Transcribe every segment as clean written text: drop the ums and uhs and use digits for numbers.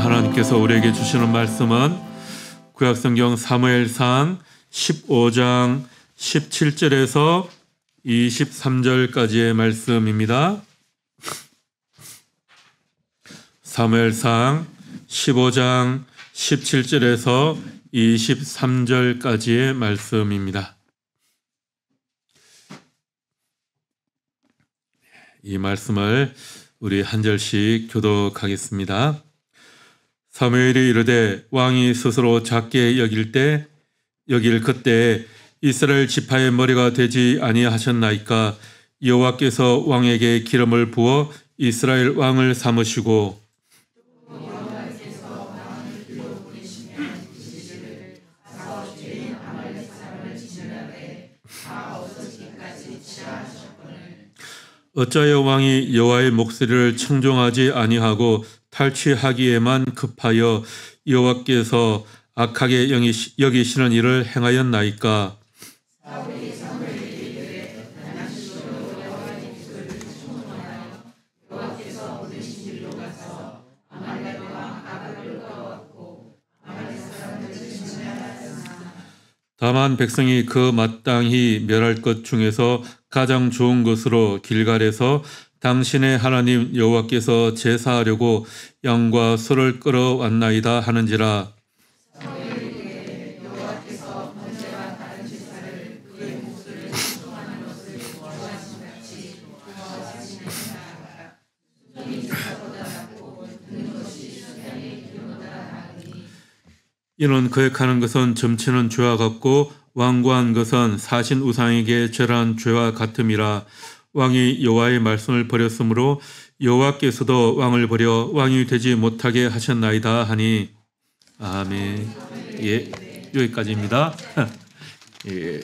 하나님께서 우리에게 주시는 말씀은 구약성경 사무엘상 15장 17절에서 23절까지의 말씀입니다. 사무엘상 15장 17절에서 23절까지의 말씀입니다. 이 말씀을 우리 한 절씩 교독하겠습니다. 사무엘이 이르되 왕이 스스로 작게 여길 그때 이스라엘 지파의 머리가 되지 아니하셨나이까. 여호와께서 왕에게 기름을 부어 이스라엘 왕을 삼으시고 어찌하여 왕이 여호와의 목소리를 청종하지 아니하고 탈취하기에만 급하여 여호와께서 악하게 여기시는 일을 행하였나이까. 다만 백성이 그 마땅히 멸할 것 중에서 가장 좋은 것으로 길갈에서 당신의 하나님 여호와께서 제사하려고 양과 소를 끌어왔나이다 하는지라. 이는 거역하는 것은 점치는 죄와 같고 완고한 것은 사신 우상에게 절한 죄와 같음이라. 왕이 여호와의 말씀을 버렸으므로 여호와께서도 왕을 버려 왕이 되지 못하게 하셨나이다 하니. 아멘. 예, 여기까지입니다. 예.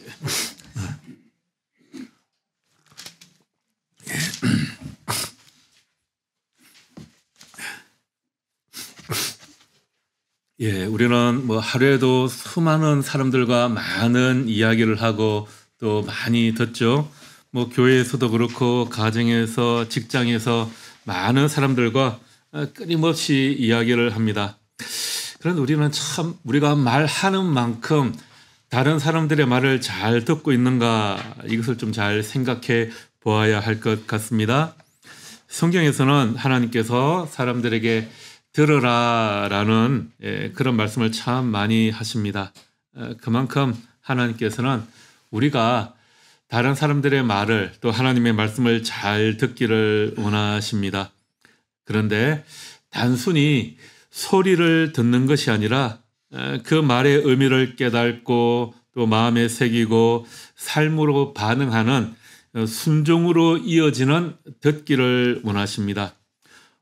예, 우리는 하루에도 수많은 사람들과 많은 이야기를 하고 또 많이 듣죠. 교회에서도 그렇고 가정에서 직장에서 많은 사람들과 끊임없이 이야기를 합니다. 그런데 우리는 참 우리가 말하는 만큼 다른 사람들의 말을 잘 듣고 있는가, 이것을 좀 잘 생각해 보아야 할 것 같습니다. 성경에서는 하나님께서 사람들에게 들으라라는 그런 말씀을 참 많이 하십니다. 그만큼 하나님께서는 우리가 다른 사람들의 말을 또 하나님의 말씀을 잘 듣기를 원하십니다. 그런데 단순히 소리를 듣는 것이 아니라 그 말의 의미를 깨닫고 또 마음에 새기고 삶으로 반응하는 순종으로 이어지는 듣기를 원하십니다.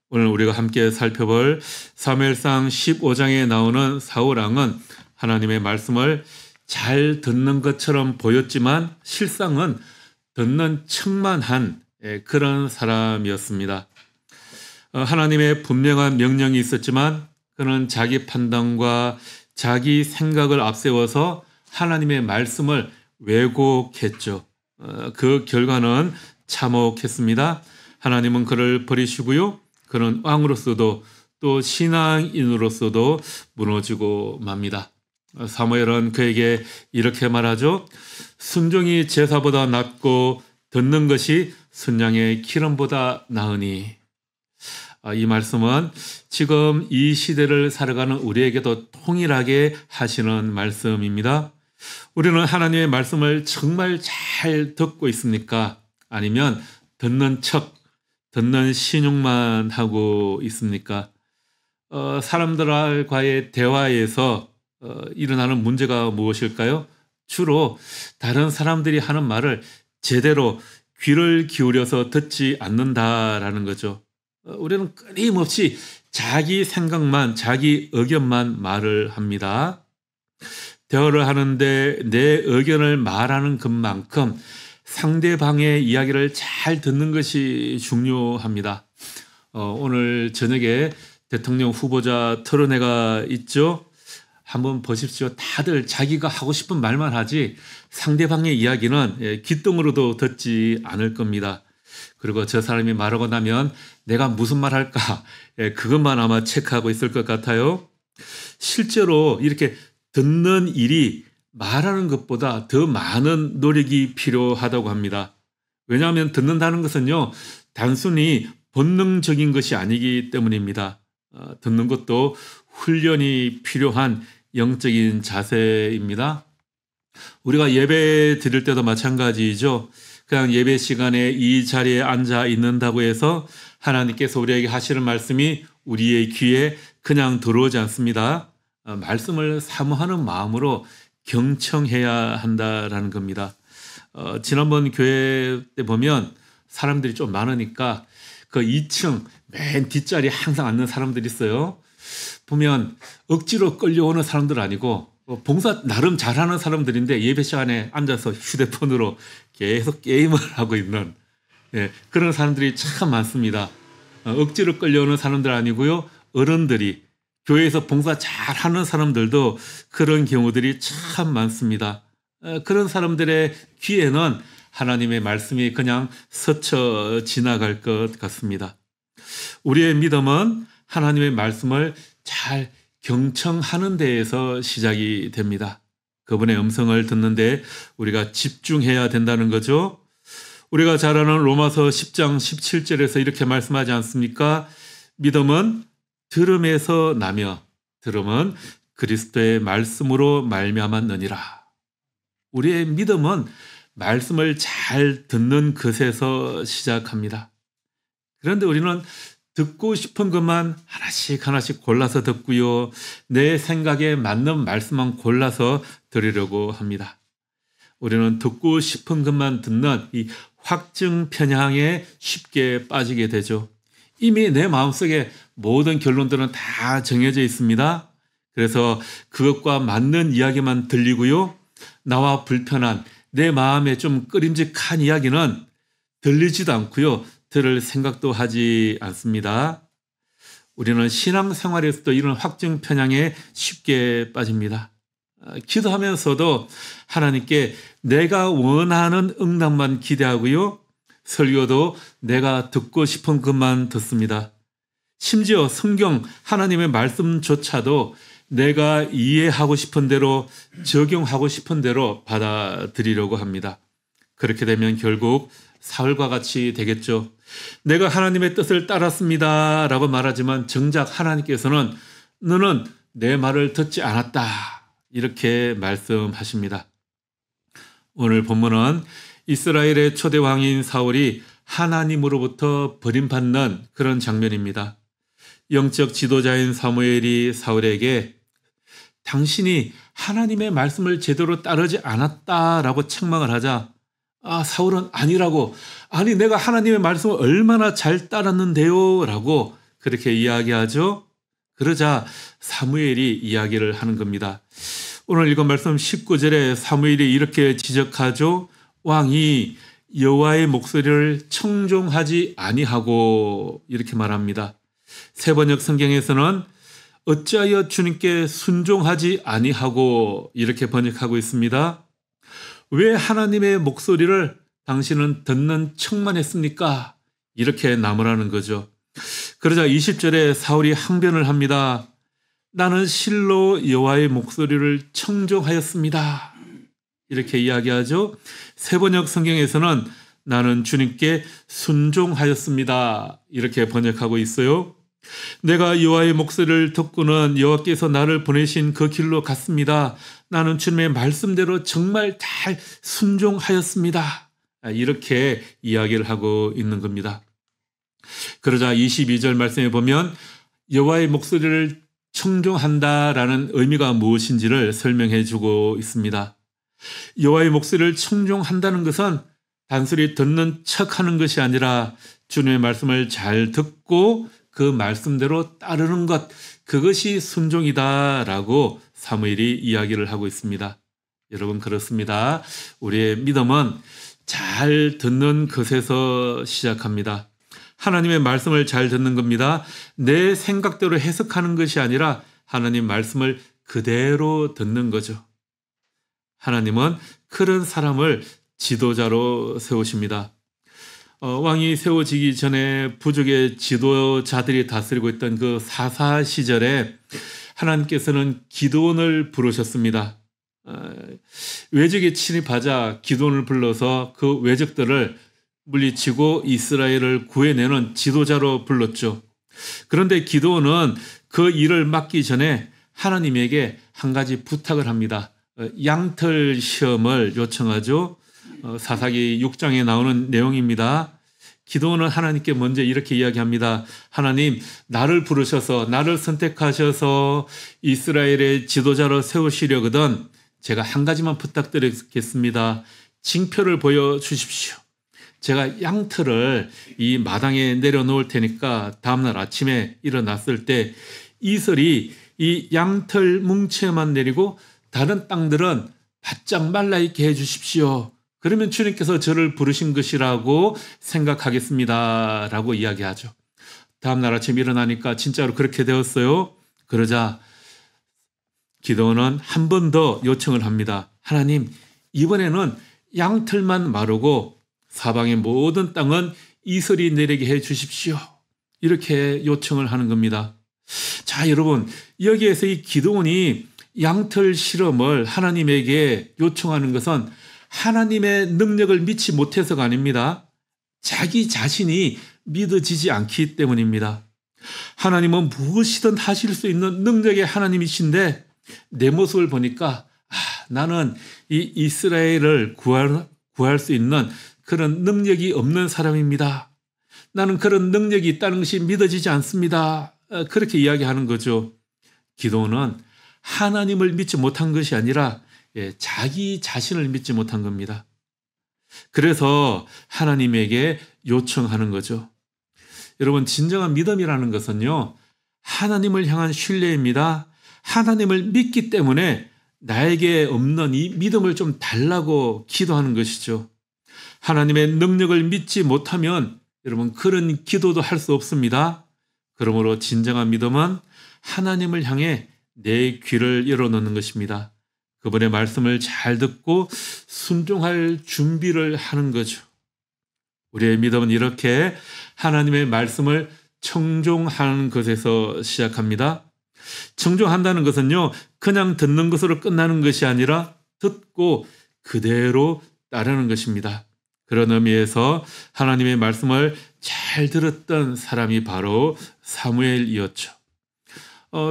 오늘 우리가 함께 살펴볼 사무엘상 15장에 나오는 사울왕은 하나님의 말씀을 잘 듣는 것처럼 보였지만 실상은 듣는 척만 한 그런 사람이었습니다. 하나님의 분명한 명령이 있었지만 그는 자기 판단과 자기 생각을 앞세워서 하나님의 말씀을 왜곡했죠. 그 결과는 참혹했습니다. 하나님은 그를 버리시고요. 그는 왕으로서도 또 신앙인으로서도 무너지고 맙니다. 사무엘은 그에게 이렇게 말하죠. 순종이 제사보다 낫고 듣는 것이 순양의 기름보다 나으니. 이 말씀은 지금 이 시대를 살아가는 우리에게도 통일하게 하시는 말씀입니다. 우리는 하나님의 말씀을 정말 잘 듣고 있습니까? 아니면 듣는 신용만 하고 있습니까? 사람들과의 대화에서 일어나는 문제가 무엇일까요? 주로 다른 사람들이 하는 말을 제대로 귀를 기울여서 듣지 않는다라는 거죠. 우리는 끊임없이 자기 생각만, 자기 의견만 말을 합니다. 대화를 하는데 내 의견을 말하는 것만큼 상대방의 이야기를 잘 듣는 것이 중요합니다. 오늘 저녁에 대통령 후보자 토론회가 있죠. 한번 보십시오. 다들 자기가 하고 싶은 말만 하지 상대방의 이야기는 귓등으로도 듣지 않을 겁니다. 그리고 저 사람이 말하고 나면 내가 무슨 말 할까? 예, 그것만 아마 체크하고 있을 것 같아요. 실제로 이렇게 듣는 일이 말하는 것보다 더 많은 노력이 필요하다고 합니다. 왜냐하면 듣는다는 것은요, 단순히 본능적인 것이 아니기 때문입니다. 듣는 것도 훈련이 필요한 영적인 자세입니다. 우리가 예배 드릴 때도 마찬가지죠. 그냥 예배 시간에 이 자리에 앉아 있는다고 해서 하나님께서 우리에게 하시는 말씀이 우리의 귀에 그냥 들어오지 않습니다. 말씀을 사모하는 마음으로 경청해야 한다라는 겁니다. 지난번 교회 때 보면 사람들이 좀 많으니까 그 2층 맨 뒷자리에 항상 앉는 사람들이 있어요. 보면 억지로 끌려오는 사람들 아니고 봉사 나름 잘하는 사람들인데 예배 시간에 앉아서 휴대폰으로 계속 게임을 하고 있는 그런 사람들이 참 많습니다. 억지로 끌려오는 사람들 아니고요. 어른들이 교회에서 봉사 잘하는 사람들도 그런 경우들이 참 많습니다. 그런 사람들의 귀에는 하나님의 말씀이 그냥 스쳐 지나갈 것 같습니다. 우리의 믿음은 하나님의 말씀을 잘 경청하는 데에서 시작이 됩니다. 그분의 음성을 듣는데 우리가 집중해야 된다는 거죠. 우리가 잘 아는 로마서 10장 17절에서 이렇게 말씀하지 않습니까? 믿음은 들음에서 나며 들음은 그리스도의 말씀으로 말미암았느니라. 우리의 믿음은 말씀을 잘 듣는 것에서 시작합니다. 그런데 우리는 듣고 싶은 것만 하나씩 골라서 듣고요. 내 생각에 맞는 말씀만 골라서 들으려고 합니다. 우리는 듣고 싶은 것만 듣는 이 확증 편향에 쉽게 빠지게 되죠. 이미 내 마음속에 모든 결론들은 다 정해져 있습니다. 그래서 그것과 맞는 이야기만 들리고요. 나와 불편한 내 마음에 좀 꺼림직한 이야기는 들리지도 않고요. 들을 생각도 하지 않습니다. 우리는 신앙생활에서도 이런 확증 편향에 쉽게 빠집니다. 기도하면서도 하나님께 내가 원하는 응답만 기대하고요. 설교도 내가 듣고 싶은 것만 듣습니다. 심지어 성경 하나님의 말씀조차도 내가 이해하고 싶은 대로 적용하고 싶은 대로 받아들이려고 합니다. 그렇게 되면 결국 사울과 같이 되겠죠. 내가 하나님의 뜻을 따랐습니다 라고 말하지만 정작 하나님께서는 너는 내 말을 듣지 않았다 이렇게 말씀하십니다. 오늘 본문은 이스라엘의 초대 왕인 사울이 하나님으로부터 버림받는 그런 장면입니다. 영적 지도자인 사무엘이 사울에게 당신이 하나님의 말씀을 제대로 따르지 않았다라고 책망을 하자 사울은 아니라고 아니 내가 하나님의 말씀을 얼마나 잘 따랐는데요 라고 그렇게 이야기하죠. 그러자 사무엘이 이야기를 하는 겁니다. 오늘 읽은 말씀 19절에 사무엘이 이렇게 지적하죠. 왕이 여호와의 목소리를 청종하지 아니하고 이렇게 말합니다. 세번역 성경에서는 어찌하여 주님께 순종하지 아니하고 이렇게 번역하고 있습니다. 왜 하나님의 목소리를 당신은 듣는 척만 했습니까? 이렇게 나무라는 거죠. 그러자 20절에 사울이 항변을 합니다. 나는 실로 여호와의 목소리를 청종하였습니다. 이렇게 이야기하죠. 세번역 성경에서는 나는 주님께 순종하였습니다. 이렇게 번역하고 있어요. 내가 여호와의 목소리를 듣고는 여호와께서 나를 보내신 그 길로 갔습니다. 나는 주님의 말씀대로 정말 잘 순종하였습니다. 이렇게 이야기를 하고 있는 겁니다. 그러자 22절 말씀에 보면 여호와의 목소리를 청종한다라는 의미가 무엇인지를 설명해 주고 있습니다. 여호와의 목소리를 청종한다는 것은 단순히 듣는 척하는 것이 아니라 주님의 말씀을 잘 듣고 그 말씀대로 따르는 것, 그것이 순종이다라고 사무엘이 이야기를 하고 있습니다. 여러분 그렇습니다. 우리의 믿음은 잘 듣는 것에서 시작합니다. 하나님의 말씀을 잘 듣는 겁니다. 내 생각대로 해석하는 것이 아니라 하나님 말씀을 그대로 듣는 거죠. 하나님은 그런 사람을 지도자로 세우십니다. 왕이 세워지기 전에 부족의 지도자들이 다스리고 있던 그 사사 시절에 하나님께서는 기드온을 부르셨습니다. 외적이 침입하자 기드온을 불러서 그 외적들을 물리치고 이스라엘을 구해내는 지도자로 불렀죠. 그런데 기드온은 그 일을 맡기 전에 하나님에게 한 가지 부탁을 합니다. 양털 시험을 요청하죠. 사사기 6장에 나오는 내용입니다. 기드온은 하나님께 먼저 이렇게 이야기합니다. 하나님, 나를 부르셔서 나를 선택하셔서 이스라엘의 지도자로 세우시려거든 제가 한 가지만 부탁드리겠습니다. 징표를 보여주십시오. 제가 양털을 이 마당에 내려놓을 테니까 다음날 아침에 일어났을 때 이슬이 이 양털 뭉치에만 내리고 다른 땅들은 바짝 말라있게 해주십시오. 그러면 주님께서 저를 부르신 것이라고 생각하겠습니다. 라고 이야기하죠. 다음날 아침 일어나니까 진짜로 그렇게 되었어요. 그러자 기드온은 한 번 더 요청을 합니다. 하나님, 이번에는 양털만 마르고 사방의 모든 땅은 이슬이 내리게 해 주십시오. 이렇게 요청을 하는 겁니다. 자, 여러분, 여기에서 이 기드온이 양털 실험을 하나님에게 요청하는 것은 하나님의 능력을 믿지 못해서가 아닙니다. 자기 자신이 믿어지지 않기 때문입니다. 하나님은 무엇이든 하실 수 있는 능력의 하나님이신데 내 모습을 보니까 나는 이 이스라엘을 구할 수 있는 그런 능력이 없는 사람입니다. 나는 그런 능력이 있다는 것이 믿어지지 않습니다. 그렇게 이야기하는 거죠. 기도는 하나님을 믿지 못한 것이 아니라 자기 자신을 믿지 못한 겁니다. 그래서 하나님에게 요청하는 거죠. 여러분, 진정한 믿음이라는 것은요, 하나님을 향한 신뢰입니다. 하나님을 믿기 때문에 나에게 없는 이 믿음을 좀 달라고 기도하는 것이죠. 하나님의 능력을 믿지 못하면 여러분 그런 기도도 할 수 없습니다. 그러므로 진정한 믿음은 하나님을 향해 내 귀를 열어놓는 것입니다. 그분의 말씀을 잘 듣고 순종할 준비를 하는 거죠. 우리의 믿음은 이렇게 하나님의 말씀을 청종하는 것에서 시작합니다. 청종한다는 것은요, 그냥 듣는 것으로 끝나는 것이 아니라 듣고 그대로 따르는 것입니다. 그런 의미에서 하나님의 말씀을 잘 들었던 사람이 바로 사무엘이었죠.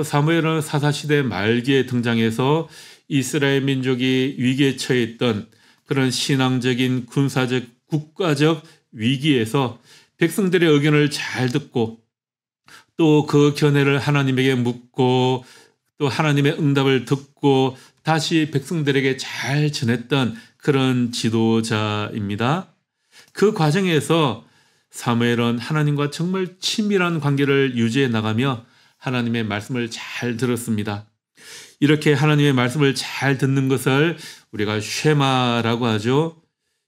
사무엘은 사사시대 말기에 등장해서 이스라엘 민족이 위기에 처해 있던 그런 신앙적인 군사적 국가적 위기에서 백성들의 의견을 잘 듣고 또 그 견해를 하나님에게 묻고 또 하나님의 응답을 듣고 다시 백성들에게 잘 전했던 그런 지도자입니다. 그 과정에서 사무엘은 하나님과 정말 친밀한 관계를 유지해 나가며 하나님의 말씀을 잘 들었습니다. 이렇게 하나님의 말씀을 잘 듣는 것을 우리가 쉐마라고 하죠.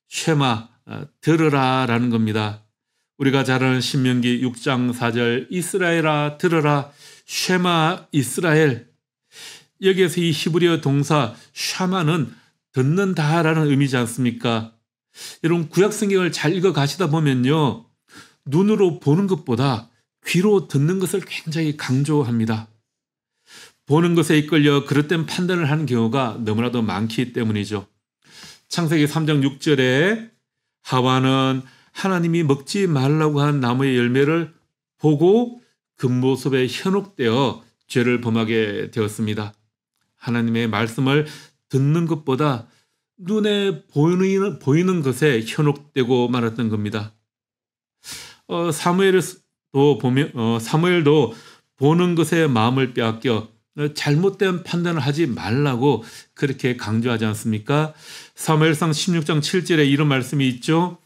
쉐마, 들으라라는 겁니다. 우리가 잘 아는 신명기 6장 4절 이스라엘아 들으라 쉐마 이스라엘. 여기에서 이 히브리어 동사 샤마는 듣는다라는 의미지 않습니까? 여러분 구약 성경을 잘 읽어 가시다 보면요, 눈으로 보는 것보다 귀로 듣는 것을 굉장히 강조합니다. 보는 것에 이끌려 그릇된 판단을 하는 경우가 너무나도 많기 때문이죠. 창세기 3장 6절에 하와는 하나님이 먹지 말라고 한 나무의 열매를 보고 그 모습에 현혹되어 죄를 범하게 되었습니다. 하나님의 말씀을 듣는 것보다 눈에 보이는 것에 현혹되고 말았던 겁니다. 사무엘도 보는 것에 마음을 빼앗겨 잘못된 판단을 하지 말라고 그렇게 강조하지 않습니까? 사무엘상 16장 7절에 이런 말씀이 있죠.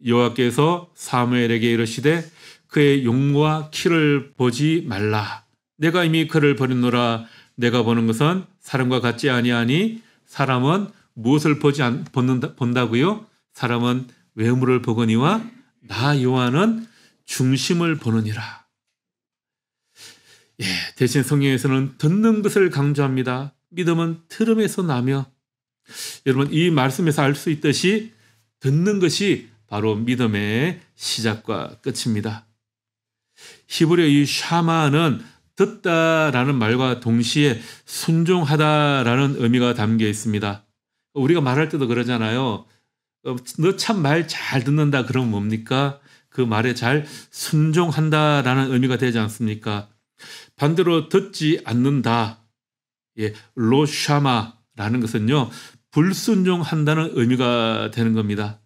여호와께서 사무엘에게 이르시되 그의 용모와 키를 보지 말라. 내가 이미 그를 버렸노라. 내가 보는 것은 사람과 같지 아니하니 사람은 무엇을 본다고요? 사람은 외모를 보거니와 나 여호와는 중심을 보느니라. 대신 성경에서는 듣는 것을 강조합니다. 믿음은 들음에서 나며, 여러분 이 말씀에서 알 수 있듯이 듣는 것이 바로 믿음의 시작과 끝입니다. 히브리어 이 샤마는 듣다라는 말과 동시에 순종하다라는 의미가 담겨 있습니다. 우리가 말할 때도 그러잖아요. 너 참 말 잘 듣는다 그러면 뭡니까? 그 말에 잘 순종한다라는 의미가 되지 않습니까? 반대로 듣지 않는다. 예, 로샤마라는 것은요, 불순종한다는 의미가 되는 겁니다.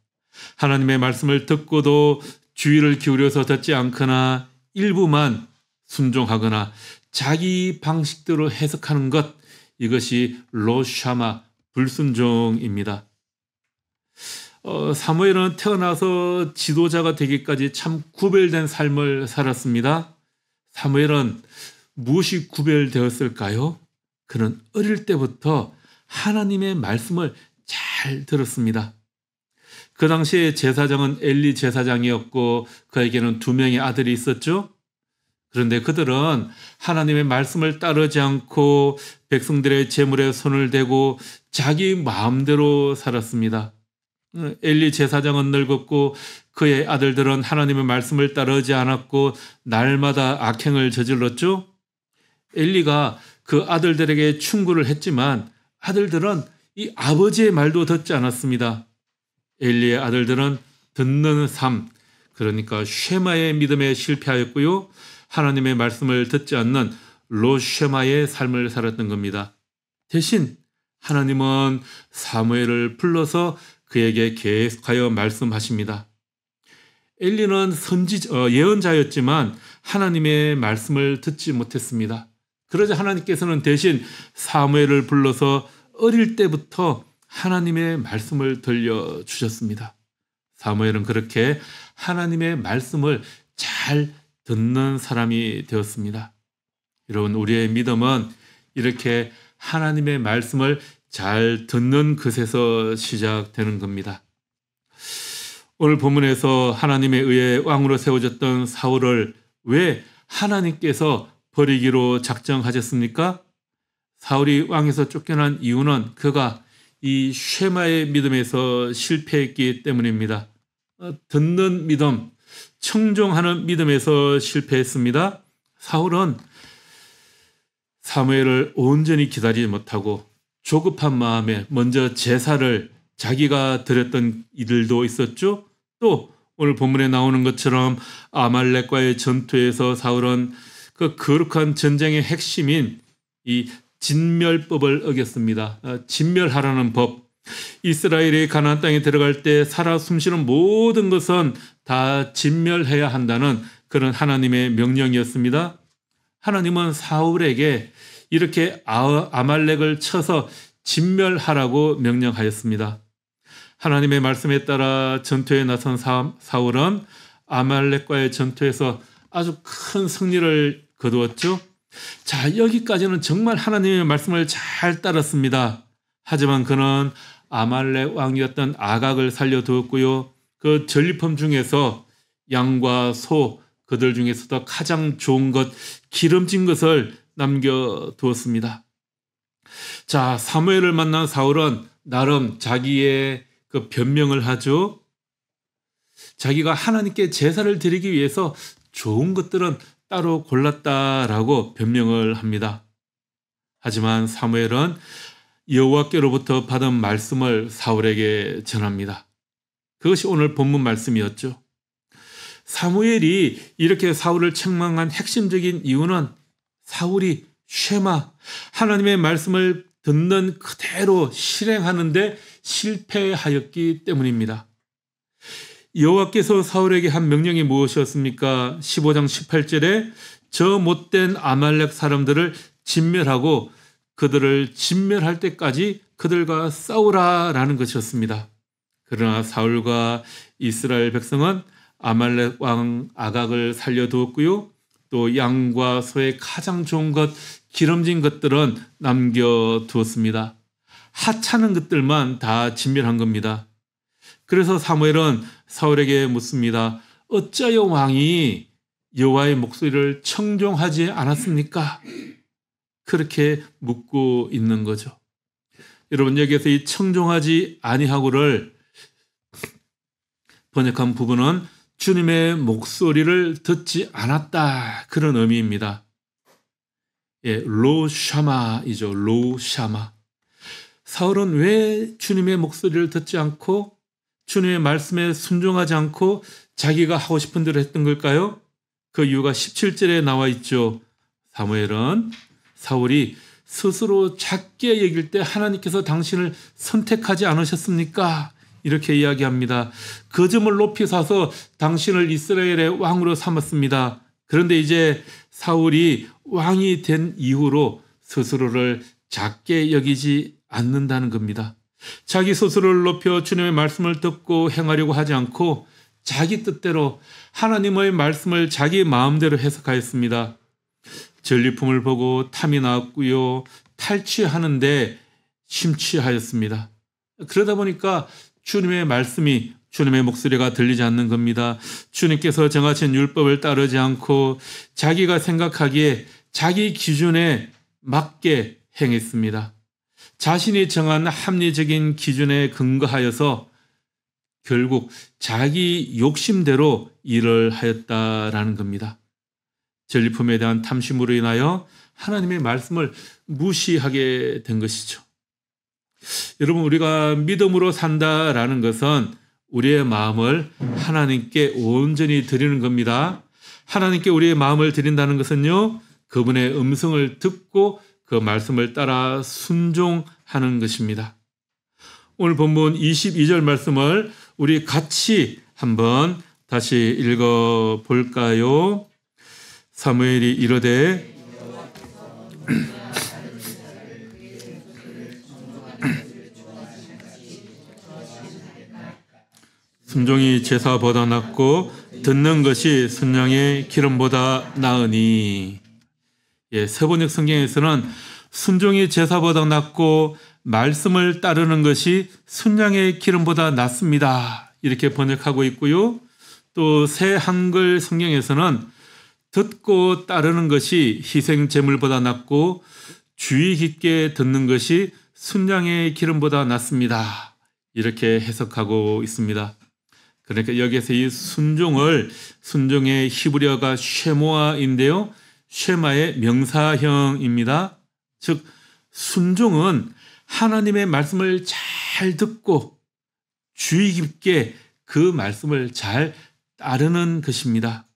하나님의 말씀을 듣고도 주의를 기울여서 듣지 않거나 일부만 순종하거나 자기 방식대로 해석하는 것, 이것이 로샤마, 불순종입니다. 사무엘은 태어나서 지도자가 되기까지 참 구별된 삶을 살았습니다. 사무엘은 무엇이 구별되었을까요? 그는 어릴 때부터 하나님의 말씀을 잘 들었습니다. 그 당시에 제사장은 엘리 제사장이었고 그에게는 2명의 아들이 있었죠. 그런데 그들은 하나님의 말씀을 따르지 않고 백성들의 재물에 손을 대고 자기 마음대로 살았습니다. 엘리 제사장은 늙었고 그의 아들들은 하나님의 말씀을 따르지 않았고 날마다 악행을 저질렀죠. 엘리가 그 아들들에게 충고를 했지만 아들들은 이 아버지의 말도 듣지 않았습니다. 엘리의 아들들은 듣는 삶, 그러니까 쉐마의 믿음에 실패하였고요. 하나님의 말씀을 듣지 않는 로쉐마의 삶을 살았던 겁니다. 대신 하나님은 사무엘을 불러서 그에게 계속하여 말씀하십니다. 엘리는 예언자였지만 하나님의 말씀을 듣지 못했습니다. 그러자 하나님께서는 대신 사무엘을 불러서 어릴 때부터 하나님의 말씀을 들려주셨습니다. 사무엘은 그렇게 하나님의 말씀을 잘 듣는 사람이 되었습니다. 여러분, 우리의 믿음은 이렇게 하나님의 말씀을 잘 듣는 것에서 시작되는 겁니다. 오늘 본문에서 하나님에 의해 왕으로 세워졌던 사울을 왜 하나님께서 버리기로 작정하셨습니까? 사울이 왕에서 쫓겨난 이유는 그가 이 쉐마의 믿음에서 실패했기 때문입니다. 듣는 믿음, 청종하는 믿음에서 실패했습니다. 사울은 사무엘을 온전히 기다리지 못하고 조급한 마음에 먼저 제사를 자기가 드렸던 이들도 있었죠. 또 오늘 본문에 나오는 것처럼 아말렉과의 전투에서 사울은 그 거룩한 전쟁의 핵심인 이 진멸법을 어겼습니다. 진멸하라는 법. 이스라엘이 가나안 땅에 들어갈 때 살아 숨쉬는 모든 것은 다 진멸해야 한다는 그런 하나님의 명령이었습니다. 하나님은 사울에게 이렇게 아말렉을 쳐서 진멸하라고 명령하였습니다. 하나님의 말씀에 따라 전투에 나선 사울은 아말렉과의 전투에서 아주 큰 승리를 거두었죠. 자, 여기까지는 정말 하나님의 말씀을 잘 따랐습니다. 하지만 그는 아말렉 왕이었던 아각을 살려두었고요. 그 전리품 중에서 양과 소, 그들 중에서도 가장 좋은 것, 기름진 것을 남겨두었습니다. 자, 사무엘을 만난 사울은 나름 자기의 그 변명을 하죠. 자기가 하나님께 제사를 드리기 위해서 좋은 것들은 따로 골랐다라고 변명을 합니다. 하지만 사무엘은 여호와께로부터 받은 말씀을 사울에게 전합니다. 그것이 오늘 본문 말씀이었죠. 사무엘이 이렇게 사울을 책망한 핵심적인 이유는 사울이 쉐마, 하나님의 말씀을 듣는 그대로 실행하는데 실패하였기 때문입니다. 여호와께서 사울에게 한 명령이 무엇이었습니까? 15장 18절에 저 못된 아말렉 사람들을 진멸하고 그들을 진멸할 때까지 그들과 싸우라라는 것이었습니다. 그러나 사울과 이스라엘 백성은 아말렉 왕 아각을 살려두었고요. 또 양과 소의 가장 좋은 것, 기름진 것들은 남겨두었습니다. 하찮은 것들만 다 진멸한 겁니다. 그래서 사무엘은 사울에게 묻습니다. 어찌하여 왕이 여호와의 목소리를 청종하지 않았습니까? 그렇게 묻고 있는 거죠. 여러분, 여기에서 이 청종하지 아니하고를 번역한 부분은 주님의 목소리를 듣지 않았다, 그런 의미입니다. 예, 로샤마이죠. 로샤마. 사울은 왜 주님의 목소리를 듣지 않고 주님의 말씀에 순종하지 않고 자기가 하고 싶은 대로 했던 걸까요? 그 이유가 17절에 나와 있죠. 사무엘은 사울이 스스로 작게 여길 때 하나님께서 당신을 선택하지 않으셨습니까? 이렇게 이야기합니다. 그 점을 높이 사서 당신을 이스라엘의 왕으로 삼았습니다. 그런데 이제 사울이 왕이 된 이후로 스스로를 작게 여기지 않는다는 겁니다. 자기 스스로를 높여 주님의 말씀을 듣고 행하려고 하지 않고 자기 뜻대로 하나님의 말씀을 자기 마음대로 해석하였습니다. 전리품을 보고 탐이 나왔고요. 탈취하는데 심취하였습니다. 그러다 보니까 주님의 말씀이, 주님의 목소리가 들리지 않는 겁니다. 주님께서 정하신 율법을 따르지 않고 자기가 생각하기에 자기 기준에 맞게 행했습니다. 자신이 정한 합리적인 기준에 근거하여서 결국 자기 욕심대로 일을 하였다라는 겁니다. 전리품에 대한 탐심으로 인하여 하나님의 말씀을 무시하게 된 것이죠. 여러분, 우리가 믿음으로 산다라는 것은 우리의 마음을 하나님께 온전히 드리는 겁니다. 하나님께 우리의 마음을 드린다는 것은요, 그분의 음성을 듣고 그 말씀을 따라 순종하는 것입니다. 오늘 본문 22절 말씀을 우리 같이 한번 다시 읽어 볼까요? 사무엘이 이르되 순종이 제사보다 낫고 듣는 것이 순양의 기름보다 나으니. 예, 세번역 성경에서는 순종이 제사보다 낫고 말씀을 따르는 것이 순양의 기름보다 낫습니다, 이렇게 번역하고 있고요. 또 새 한글 성경에서는 듣고 따르는 것이 희생 제물보다 낫고 주의 깊게 듣는 것이 순양의 기름보다 낫습니다, 이렇게 해석하고 있습니다. 그러니까 여기에서 이 순종의 히브리어가 쉐모아인데요, 쉐마의 명사형입니다. 즉 순종은 하나님의 말씀을 잘 듣고 주의 깊게 그 말씀을 잘 따르는 것입니다.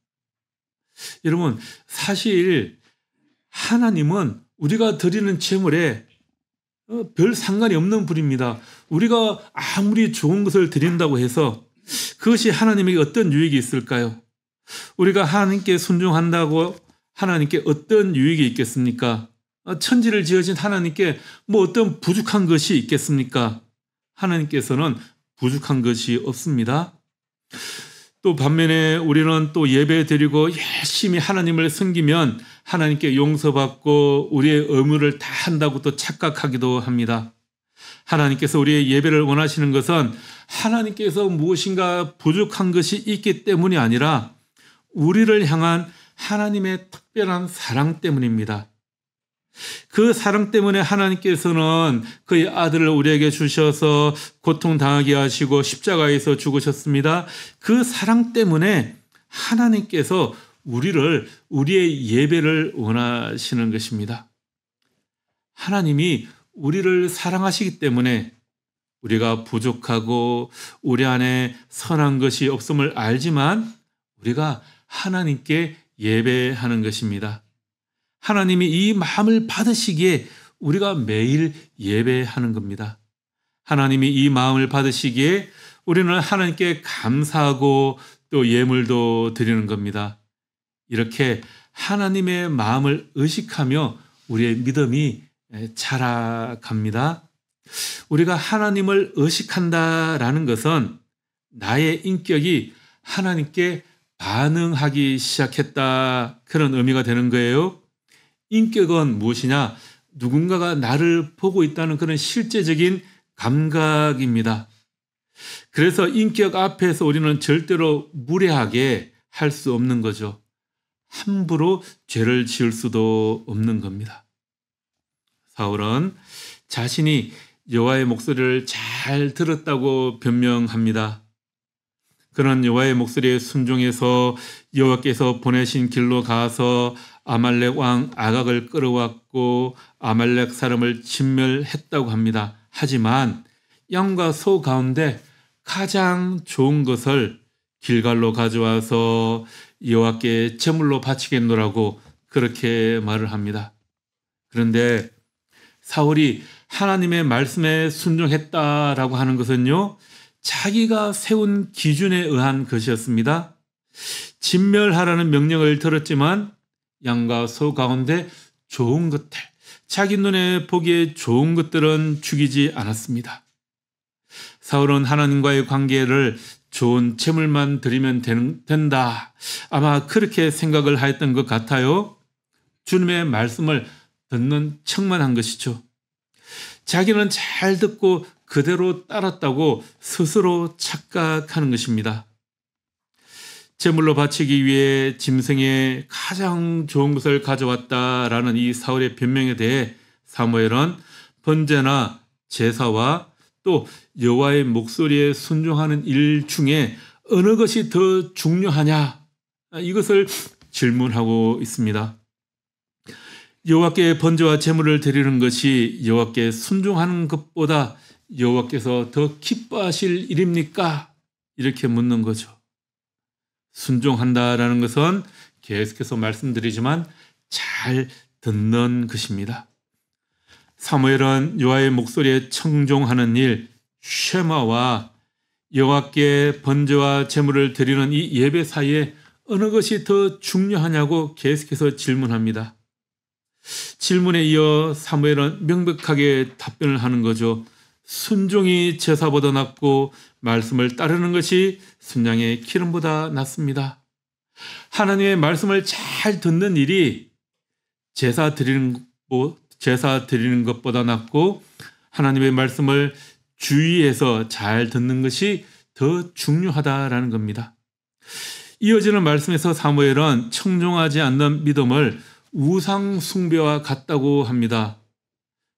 여러분, 사실 하나님은 우리가 드리는 제물에 별 상관이 없는 분입니다. 우리가 아무리 좋은 것을 드린다고 해서 그것이 하나님에게 어떤 유익이 있을까요? 우리가 하나님께 순종한다고 하나님께 어떤 유익이 있겠습니까? 천지를 지으신 하나님께 뭐 어떤 부족한 것이 있겠습니까? 하나님께서는 부족한 것이 없습니다. 또 반면에 우리는 또 예배 드리고 열심히 하나님을 섬기면 하나님께 용서받고 우리의 의무를 다 한다고 또 착각하기도 합니다. 하나님께서 우리의 예배를 원하시는 것은 하나님께서 무엇인가 부족한 것이 있기 때문이 아니라 우리를 향한 하나님의 특별한 사랑 때문입니다. 그 사랑 때문에 하나님께서는 그의 아들을 우리에게 주셔서 고통당하게 하시고 십자가에서 죽으셨습니다. 그 사랑 때문에 하나님께서 우리의 예배를 원하시는 것입니다. 하나님이 우리를 사랑하시기 때문에 우리가 부족하고 우리 안에 선한 것이 없음을 알지만 우리가 하나님께 예배하는 것입니다. 하나님이 이 마음을 받으시기에 우리가 매일 예배하는 겁니다. 하나님이 이 마음을 받으시기에 우리는 하나님께 감사하고 또 예물도 드리는 겁니다. 이렇게 하나님의 마음을 의식하며 우리의 믿음이 자라갑니다. 우리가 하나님을 의식한다라는 것은 나의 인격이 하나님께 반응하기 시작했다, 그런 의미가 되는 거예요. 인격은 무엇이냐? 누군가가 나를 보고 있다는 그런 실제적인 감각입니다. 그래서 인격 앞에서 우리는 절대로 무례하게 할 수 없는 거죠. 함부로 죄를 지을 수도 없는 겁니다. 사울은 자신이 여호와의 목소리를 잘 들었다고 변명합니다. 그는 여호와의 목소리에 순종해서 여호와께서 보내신 길로 가서 아말렉 왕 아각을 끌어왔고 아말렉 사람을 진멸했다고 합니다. 하지만 양과 소 가운데 가장 좋은 것을 길갈로 가져와서 여호와께 제물로 바치겠노라고 그렇게 말을 합니다. 그런데 사울이 하나님의 말씀에 순종했다라고 하는 것은요, 자기가 세운 기준에 의한 것이었습니다. 진멸하라는 명령을 들었지만 양과 소 가운데 좋은 것들, 자기 눈에 보기에 좋은 것들은 죽이지 않았습니다. 사울은 하나님과의 관계를 좋은 제물만 드리면 된다. 아마 그렇게 생각을 하였던 것 같아요. 주님의 말씀을 듣는 척만 한 것이죠. 자기는 잘 듣고 그대로 따랐다고 스스로 착각하는 것입니다. 제물로 바치기 위해 짐승의 가장 좋은 것을 가져왔다라는 이 사울의 변명에 대해 사무엘은 번제나 제사와 또 여호와의 목소리에 순종하는 일 중에 어느 것이 더 중요하냐, 이것을 질문하고 있습니다. 여호와께 번제와 제물을 드리는 것이 여호와께 순종하는 것보다 여호와께서 더 기뻐하실 일입니까? 이렇게 묻는 거죠. 순종한다라는 것은 계속해서 말씀드리지만 잘 듣는 것입니다. 사무엘은 여호와의 목소리에 청종하는 일, 쉐마와 여호와께 번제와 제물을 드리는 이 예배 사이에 어느 것이 더 중요하냐고 계속해서 질문합니다. 질문에 이어 사무엘은 명백하게 답변을 하는 거죠. 순종이 제사보다 낫고 말씀을 따르는 것이 순양의 기름보다 낫습니다. 하나님의 말씀을 잘 듣는 일이 제사 드리는 것보다 낫고 하나님의 말씀을 주의해서 잘 듣는 것이 더 중요하다라는 겁니다. 이어지는 말씀에서 사무엘은 청종하지 않는 믿음을 우상 숭배와 같다고 합니다.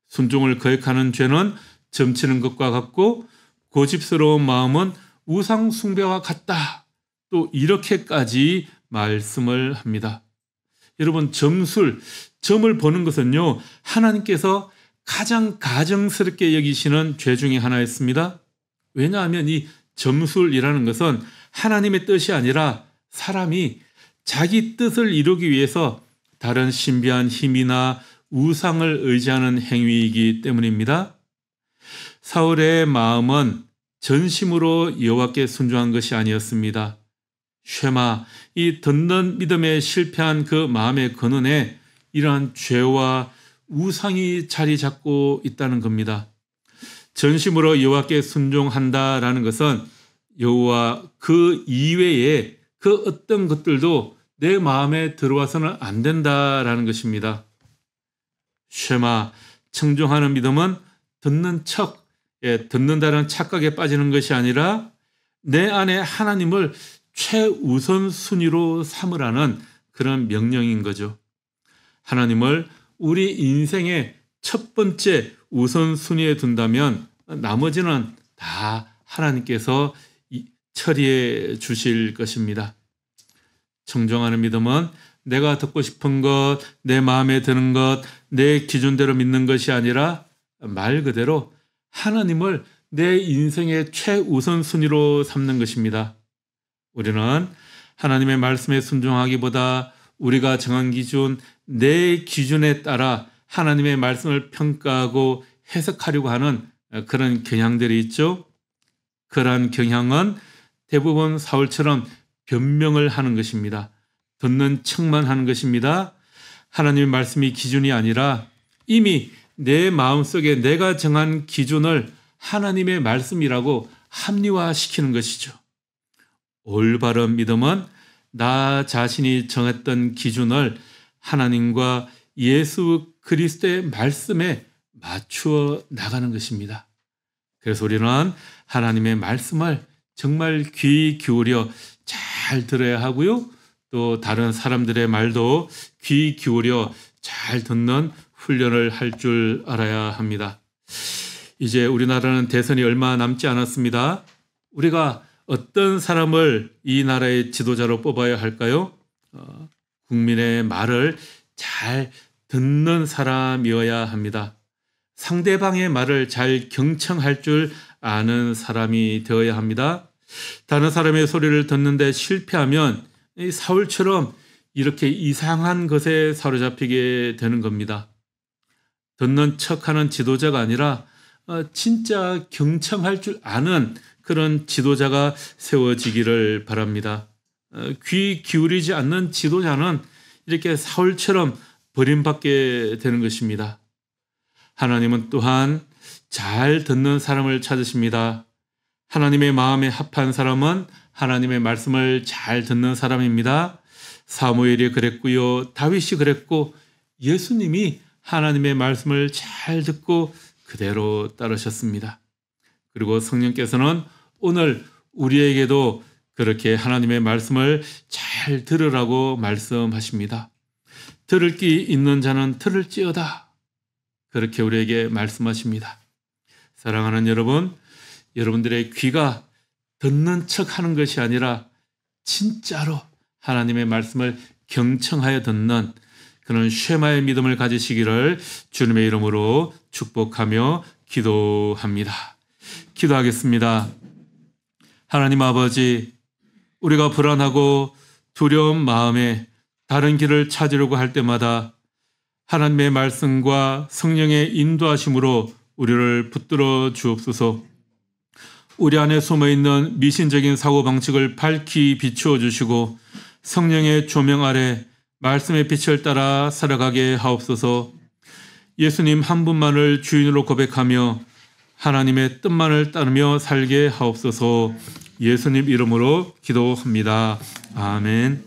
순종을 거역하는 죄는 점치는 것과 같고 고집스러운 마음은 우상 숭배와 같다. 또 이렇게까지 말씀을 합니다. 여러분, 점을 보는 것은요, 하나님께서 가장 가증스럽게 여기시는 죄 중에 하나였습니다. 왜냐하면 이 점술이라는 것은 하나님의 뜻이 아니라 사람이 자기 뜻을 이루기 위해서 다른 신비한 힘이나 우상을 의지하는 행위이기 때문입니다. 사울의 마음은 전심으로 여호와께 순종한 것이 아니었습니다. 쉐마, 이 듣는 믿음에 실패한 그 마음의 근원에 이러한 죄와 우상이 자리 잡고 있다는 겁니다. 전심으로 여호와께 순종한다라는 것은 여호와 그 이외에 그 어떤 것들도 내 마음에 들어와서는 안 된다라는 것입니다. 쉐마, 청종하는 믿음은 듣는 척, 듣는다는 착각에 빠지는 것이 아니라 내 안에 하나님을 최우선 순위로 삼으라는 그런 명령인 거죠. 하나님을 우리 인생의 첫 번째 우선순위에 둔다면 나머지는 다 하나님께서 처리해 주실 것입니다. 청종하는 믿음은 내가 듣고 싶은 것, 내 마음에 드는 것, 내 기준대로 믿는 것이 아니라 말 그대로 하나님을 내 인생의 최우선순위로 삼는 것입니다. 우리는 하나님의 말씀에 순종하기보다 우리가 정한 기준, 내 기준에 따라 하나님의 말씀을 평가하고 해석하려고 하는 그런 경향들이 있죠. 그러한 경향은 대부분 사울처럼 변명을 하는 것입니다. 듣는 척만 하는 것입니다. 하나님의 말씀이 기준이 아니라 이미 내 마음속에 내가 정한 기준을 하나님의 말씀이라고 합리화시키는 것이죠. 올바른 믿음은 나 자신이 정했던 기준을 하나님과 예수 그리스도의 말씀에 맞추어 나가는 것입니다. 그래서 우리는 하나님의 말씀을 정말 귀 기울여 잘 들어야 하고요. 또 다른 사람들의 말도 귀 기울여 잘 듣는 훈련을 할 줄 알아야 합니다. 이제 우리나라는 대선이 얼마 남지 않았습니다. 우리가 어떤 사람을 이 나라의 지도자로 뽑아야 할까요? 국민의 말을 잘 듣는 사람이어야 합니다. 상대방의 말을 잘 경청할 줄 아는 사람이 되어야 합니다. 다른 사람의 소리를 듣는데 실패하면 이 사울처럼 이렇게 이상한 것에 사로잡히게 되는 겁니다. 듣는 척하는 지도자가 아니라 진짜 경청할 줄 아는 그런 지도자가 세워지기를 바랍니다. 귀 기울이지 않는 지도자는 이렇게 사울처럼 버림받게 되는 것입니다. 하나님은 또한 잘 듣는 사람을 찾으십니다. 하나님의 마음에 합한 사람은 하나님의 말씀을 잘 듣는 사람입니다. 사무엘이 그랬고요. 다윗이 그랬고 예수님이 하나님의 말씀을 잘 듣고 그대로 따르셨습니다. 그리고 성령께서는 오늘 우리에게도 그렇게 하나님의 말씀을 잘 들으라고 말씀하십니다. 들을 귀 있는 자는 들을지어다. 그렇게 우리에게 말씀하십니다. 사랑하는 여러분, 여러분들의 귀가 듣는 척하는 것이 아니라 진짜로 하나님의 말씀을 경청하여 듣는 그런 쉐마의 믿음을 가지시기를 주님의 이름으로 축복하며 기도합니다. 기도하겠습니다. 하나님 아버지, 우리가 불안하고 두려운 마음에 다른 길을 찾으려고 할 때마다 하나님의 말씀과 성령의 인도하심으로 우리를 붙들어 주옵소서. 우리 안에 숨어있는 미신적인 사고방식을 밝히 비추어 주시고 성령의 조명 아래 말씀의 빛을 따라 살아가게 하옵소서. 예수님 한 분만을 주인으로 고백하며 하나님의 뜻만을 따르며 살게 하옵소서. 예수님 이름으로 기도합니다. 아멘.